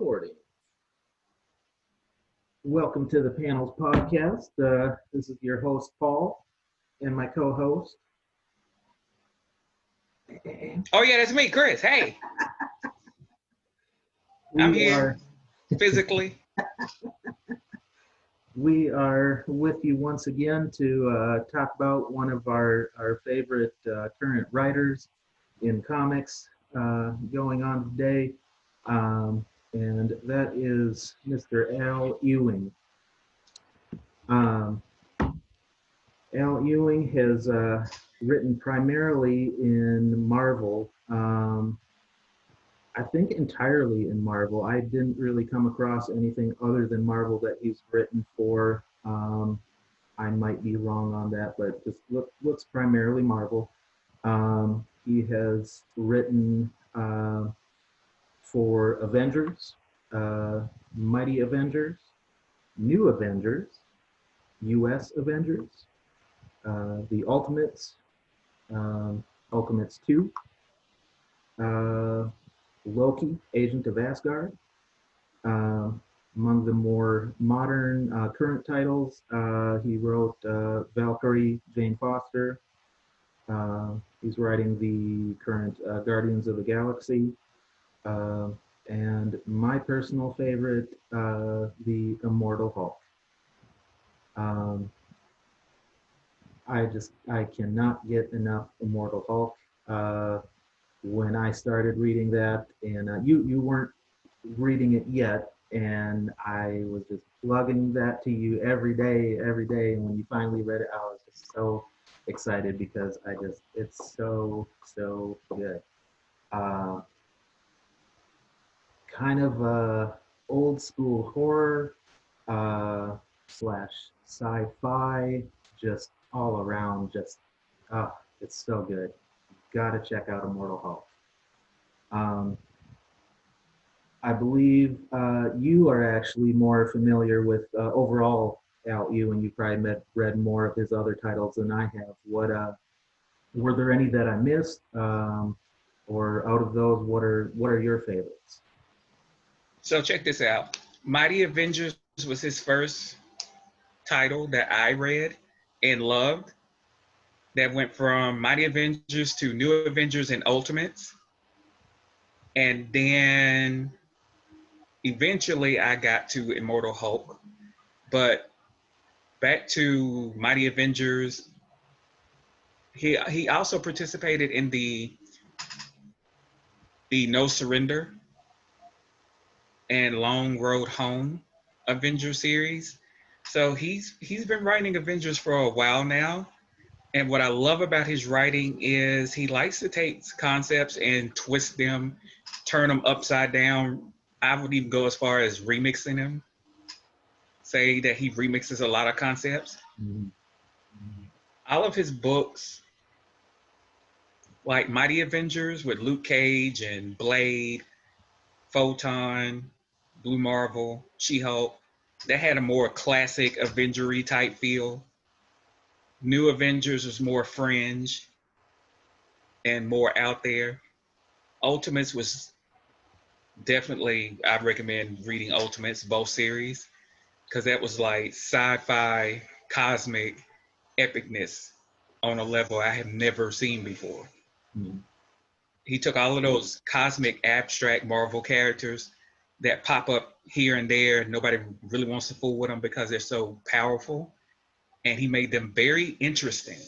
recording. Welcome to the Panels Podcast. This is your host, Paul, and my co-host. Oh, yeah, that's me, Chris. Hey, I'm here physically. We are with you once again to talk about one of our favorite current writers in comics going on today. And that is Mr. Al Ewing. Al Ewing has written primarily in Marvel. I think entirely in Marvel. I didn't really come across anything other than Marvel that he's written for. I might be wrong on that, but just looks primarily Marvel. He has written for Avengers, Mighty Avengers, New Avengers, US Avengers, The Ultimates, Ultimates 2, Loki, Agent of Asgard. Among the more modern current titles, he wrote Valkyrie, Jane Foster. He's writing the current Guardians of the Galaxy. And my personal favorite, the Immortal Hulk. I cannot get enough Immortal Hulk. When I started reading that, and you weren't reading it yet, and I was just plugging that to you every day, and when you finally read it, I was just so excited because it's so good. Kind of old school horror slash sci-fi, just all around, it's so good. Gotta check out Immortal Hulk. I believe you are actually more familiar with overall Al Ewing. You probably read more of his other titles than I have. What were there any that I missed, or out of those, what are your favorites? So check this out. Mighty Avengers was his first title that I read and loved. That went from Mighty Avengers to New Avengers and Ultimates. And then eventually I got to Immortal Hulk. But back to Mighty Avengers, he also participated in the No Surrender and Long Road Home Avengers series. So he's been writing Avengers for a while now. And what I love about his writing is he likes to take concepts and twist them, turn them upside down. I would even go as far as remixing them. Say that he remixes a lot of concepts. Mm-hmm. All of his books, like Mighty Avengers with Luke Cage and Blade, Photon, Blue Marvel, She-Hulk, that had a more classic Avengery type feel. New Avengers was more fringe and more out there. Ultimates was definitely, I'd recommend reading Ultimates, both series, because that was like sci-fi, cosmic epicness on a level I have never seen before. Mm-hmm. He took all of those cosmic, abstract Marvel characters that pop up here and there. Nobody really wants to fool with them because they're so powerful. And he made them very interesting.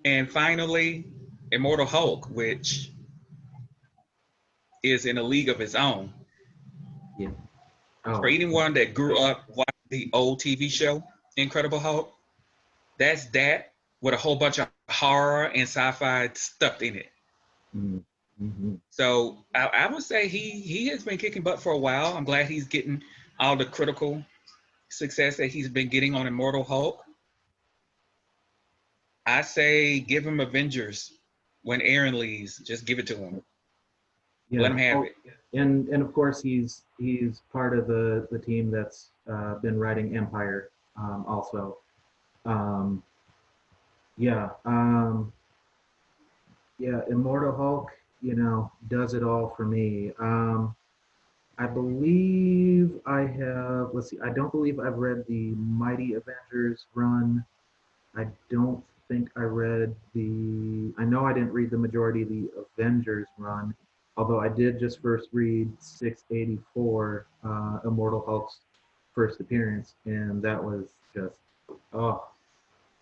And finally, Immortal Hulk, which is in a league of his own. Yeah. Oh. For anyone that grew up watching the old TV show, Incredible Hulk, that's that with a whole bunch of horror and sci-fi stuffed in it. Mm-hmm. So I would say he has been kicking butt for a while. I'm glad he's getting all the critical success that he's been getting on Immortal Hulk. I say give him Avengers when Aaron leaves. Just give it to him. Yeah. Let him have it. And of course he's part of the team that's been writing Empire also. Yeah. Yeah. Immortal Hulk, does it all for me. I believe I have, let's see, I don't believe I've read the Mighty Avengers run. I don't think I read I know I didn't read the majority of the Avengers run, although I did just first read 684, Immortal Hulk's first appearance, and that was just, oh,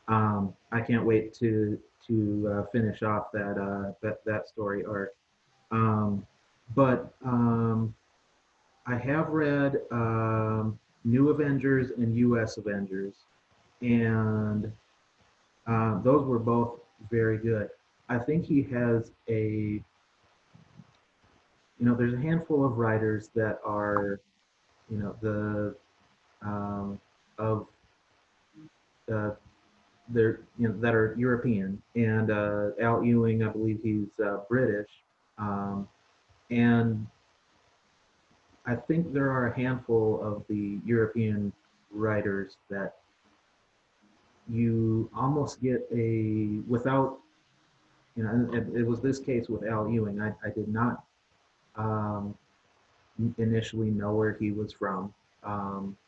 I can't wait to finish off that story arc. Um, but I have read New Avengers and U.S. Avengers, and those were both very good. I think he has there's a handful of writers that are, the um, of uh, they're that are European, and Al Ewing, I believe he's British, um, and I think there are a handful of the European writers that you almost get a without and it was this case with Al Ewing. I did not um, initially know where he was from,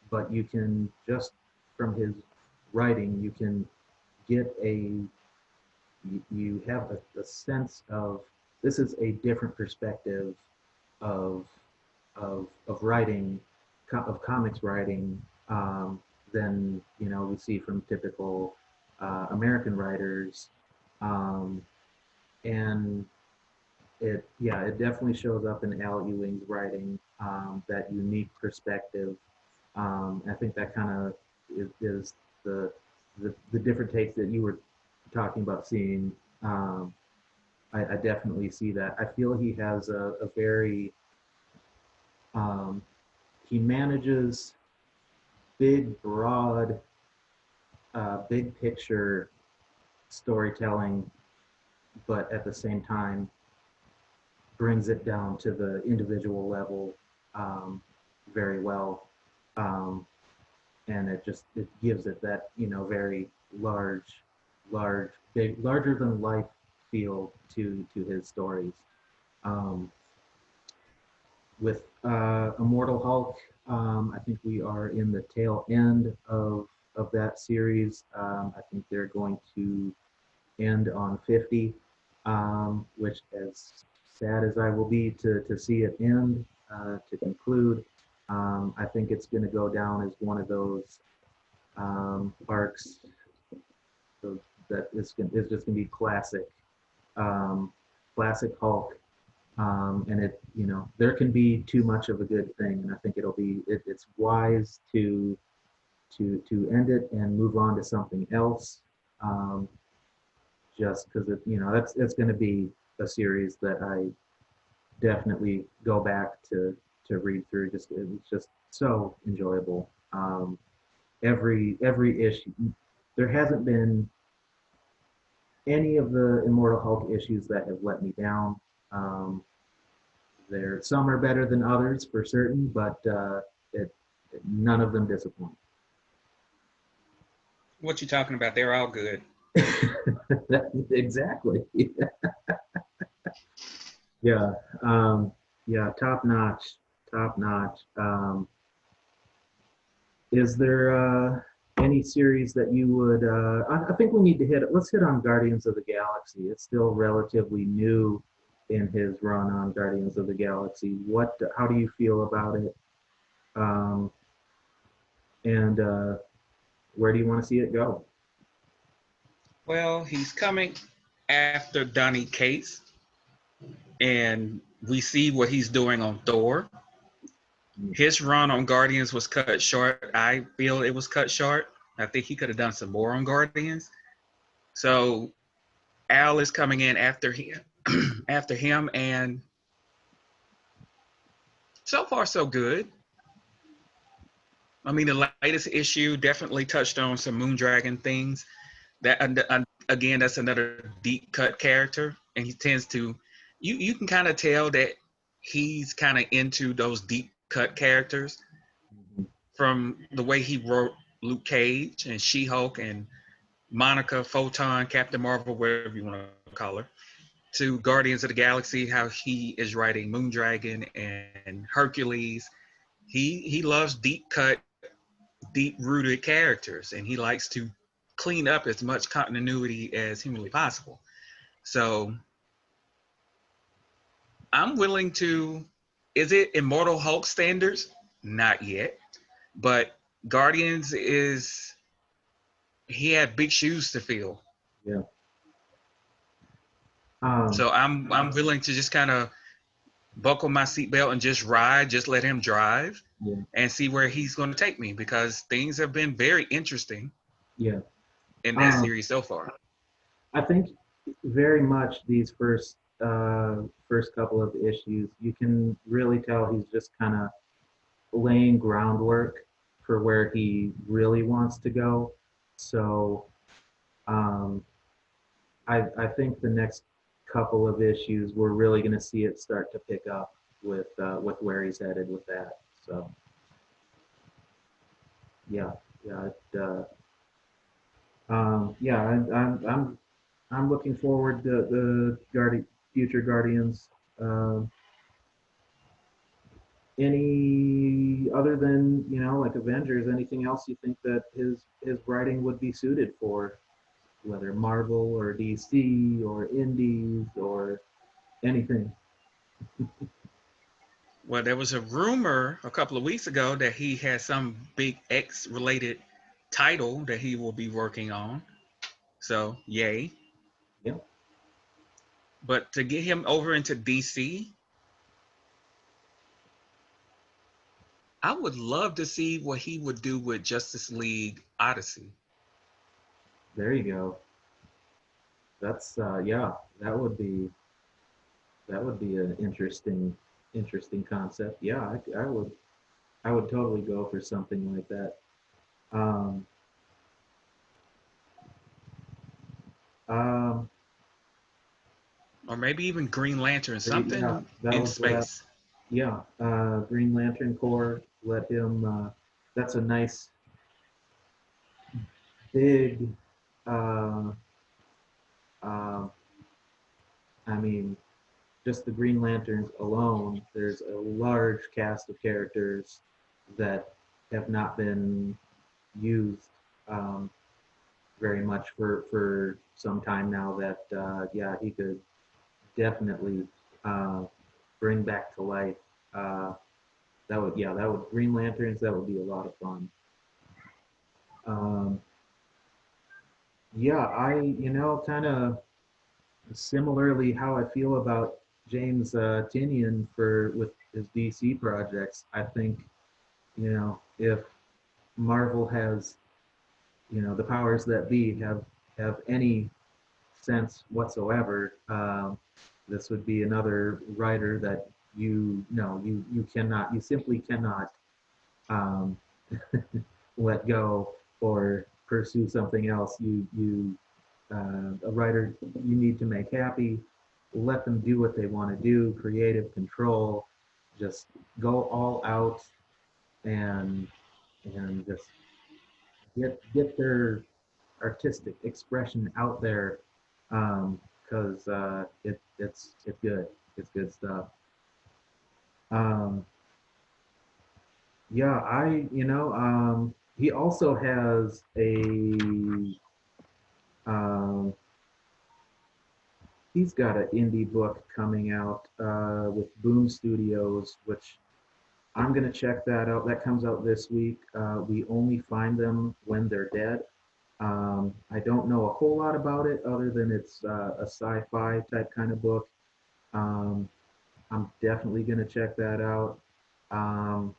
but you can just from his writing you can get you have a sense of this is a different perspective of of writing of comics writing, than we see from typical American writers, um, and it definitely shows up in Al Ewing's writing, that unique perspective. I think that kind of is the different takes that you were talking about seeing. I definitely see that. I feel he has a very um, he manages big, broad, big picture storytelling, but at the same time brings it down to the individual level, very well, um, and it gives it that very large, big, larger than life feel to his stories. Um, with Immortal Hulk, I think we are in the tail end of that series. I think they're going to end on 50, which, as sad as I will be to see it end, to conclude, I think it's going to go down as one of those arcs that is just going to be classic, um, classic Hulk. And there can be too much of a good thing, and I think it's wise to end it and move on to something else. Um, just because it's going to be a series that I definitely go back to read through. It's just so enjoyable. Every issue, there hasn't been any of the Immortal Hulk issues that have let me down. Um, some are better than others for certain, but it, none of them disappoint. What you talking about? They're all good. Exactly. Yeah. Yeah. Top notch. Top notch. Is there any series that you would? I think we need to hit. Let's hit on Guardians of the Galaxy. It's still relatively new in his run on Guardians of the Galaxy. How do you feel about it? Um, and where do you want to see it go? Well, he's coming after Donny Cates, and we see what he's doing on Thor. His run on Guardians was cut short. I feel it was cut short. I think he could have done some more on Guardians. So Al is coming in after him, after him, and so far so good. I mean, the latest issue definitely touched on some Moondragon things. That again, that's another deep cut character, and he tends to. You can kind of tell that he's kind of into those deep cut characters Mhm. from the way he wrote Luke Cage and She-Hulk and Monica, Photon, Captain Marvel, whatever you want to call her. to Guardians of the Galaxy, how he is writing Moondragon and Hercules. He loves deep cut, deep rooted characters, and he likes to clean up as much continuity as humanly possible. So I'm willing to. Is it Immortal Hulk standards? Not yet, but Guardians is he had big shoes to fill. Yeah. Um, So I'm willing to just kind of buckle my seatbelt and just ride, just let him drive yeah. and see where he's going to take me because things have been very interesting Yeah. in that Um, series so far. I think very much these first couple of issues, you can really tell he's just kind of laying groundwork for where he really wants to go. So um, I think the next couple of issues, we're really going to see it start to pick up with where he's headed with that. So yeah, yeah, yeah. I'm looking forward to the future Guardians. Um, any other than like Avengers, anything else you think that his writing would be suited for, whether Marvel or DC or Indies or anything? Well, there was a rumor a couple of weeks ago that he had some big X related title that he will be working on. So, yay. Yeah, But to get him over into DC, I would love to see what he would do with Justice League Odyssey. there you go. That's yeah, that would be an interesting concept. Yeah, I would totally go for something like that. Um, um, Or maybe even Green Lantern, yeah, something that in was what I, space. yeah, Green Lantern Corps. Let him. That's a nice big. Uh, uh, I mean, just the Green Lanterns alone. There's a large cast of characters that have not been used very much for some time now. That yeah, he could definitely uh, bring back to life. Uh, that would Green Lanterns. That would be a lot of fun. Um, yeah, I kind of similarly how I feel about James Tinian for with his DC projects. I think if Marvel has the powers that be have any sense whatsoever, this would be another writer that you cannot you simply cannot um, let go or pursue something else. A writer you need to make happy. Let them do what they want to do. Creative control. Just go all out and just get their artistic expression out there because it's good. It's good stuff. Um, yeah, he also has um, he's got an indie book coming out with Boom Studios, which I'm gonna check that out. That comes out this week. We only find them when they're dead. I don't know a whole lot about it other than it's a sci-fi type kind of book. Um, I'm definitely gonna check that out. Um,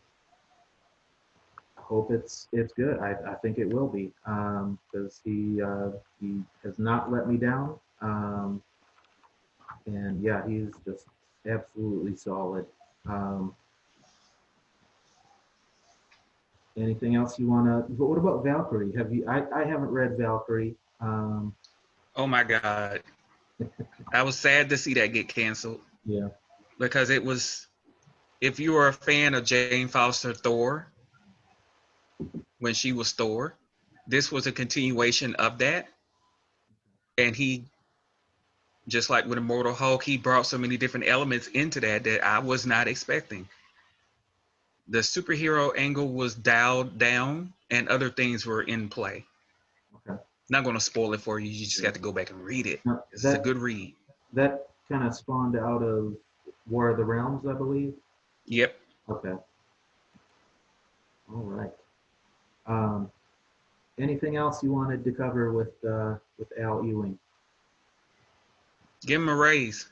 I hope it's good. I think it will be because he has not let me down. And yeah, he's just absolutely solid. Um, anything else you wanna? But what about Valkyrie? Have you? I haven't read Valkyrie. Oh my God. I was sad to see that get canceled Yeah. because it was, if you were a fan of Jane Foster Thor when she was Thor, this was a continuation of that. And he Just like with Immortal Hulk, he brought so many different elements into that that I was not expecting. The superhero angle was dialed down, and other things were in play. Okay. Not going to spoil it for you. You just Yeah. got to go back and read it. Now, This is a good read. that kind of spawned out of War of the Realms, I believe. Yep. Okay. All right. Um, anything else you wanted to cover with Al Ewing? Give him a raise.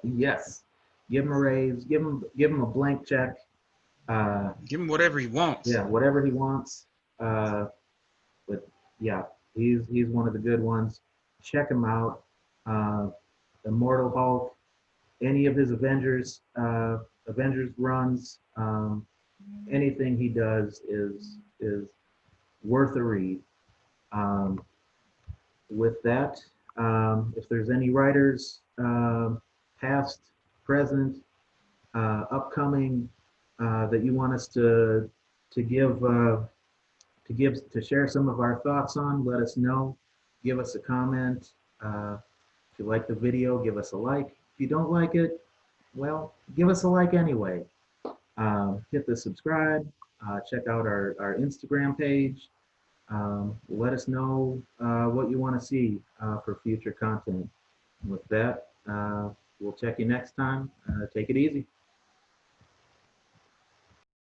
Yes. Give him a raise. Give him a blank check. Give him whatever he wants. Yeah, whatever he wants. Uh, but yeah, he's one of the good ones. Check him out. Uh, Immortal Hulk, any of his Avengers runs, anything he does is worth a read. Um, with that, if there's any writers, past, present, upcoming, that you want us to give to share some of our thoughts on, let us know. Give us a comment. If you like the video, give us a like. If you don't like it, well, give us a like anyway. Hit the subscribe. Check out our Instagram page. Let us know what you want to see for future content. With that, we'll check you next time. Take it easy.